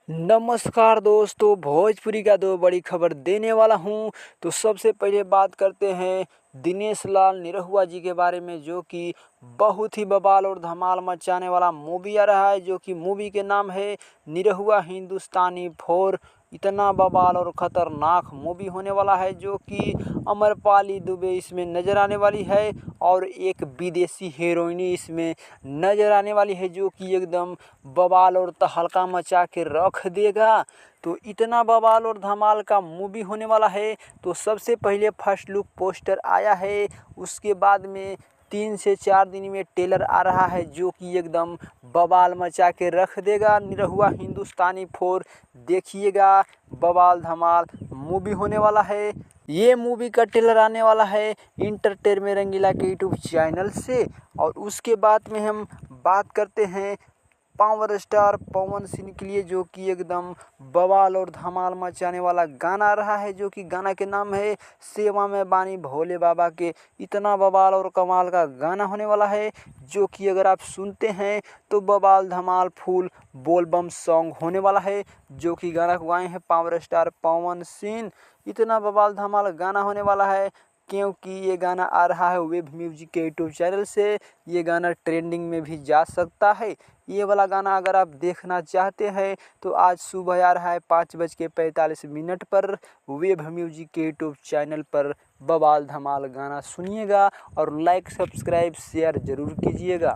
नमस्कार दोस्तों, भोजपुरी का दो बड़ी खबर देने वाला हूं। तो सबसे पहले बात करते हैं दिनेश लाल निरहुआ जी के बारे में, जो कि बहुत ही बवाल और धमाल मचाने वाला मूवी आ रहा है, जो कि मूवी के नाम है निरहुआ हिंदुस्तानी 4। इतना बवाल और ख़तरनाक मूवी होने वाला है, जो कि अमरपाली दुबे इसमें नज़र आने वाली है और एक विदेशी हीरोइनी इसमें नज़र आने वाली है, जो कि एकदम बवाल और तहलका मचा के रख देगा। तो इतना बवाल और धमाल का मूवी होने वाला है। तो सबसे पहले फर्स्ट लुक पोस्टर आया है, उसके बाद में 3 से 4 दिन में ट्रेलर आ रहा है, जो कि एकदम बवाल मचा के रख देगा। निरहुआ हिंदुस्तानी 4 देखिएगा, बवाल धमाल मूवी होने वाला है। ये मूवी का ट्रेलर आने वाला है इंटरटेनमेंट रंगीला के यूट्यूब चैनल से। और उसके बाद में हम बात करते हैं पावर स्टार पवन सिंह के लिए, जो कि एकदम बवाल और धमाल मचाने वाला गाना आ रहा है, जो कि गाना के नाम है सेवा में बानी भोले बाबा के। इतना बवाल और कमाल का गाना होने वाला है, जो कि अगर आप सुनते हैं तो बवाल धमाल फुल बोलबम सॉन्ग होने वाला है, जो कि गाना को गाए हैं पावर स्टार पवन सिंह। इतना बवाल धमाल गाना होने वाला है, क्योंकि ये गाना आ रहा है वेब म्यूजिक के यूट्यूब चैनल से। ये गाना ट्रेंडिंग में भी जा सकता है। ये वाला गाना अगर आप देखना चाहते हैं तो आज सुबह आ रहा है 5:45 पर वेब म्यूजिक के यूट्यूब चैनल पर। बवाल धमाल गाना सुनिएगा और लाइक सब्सक्राइब शेयर ज़रूर कीजिएगा।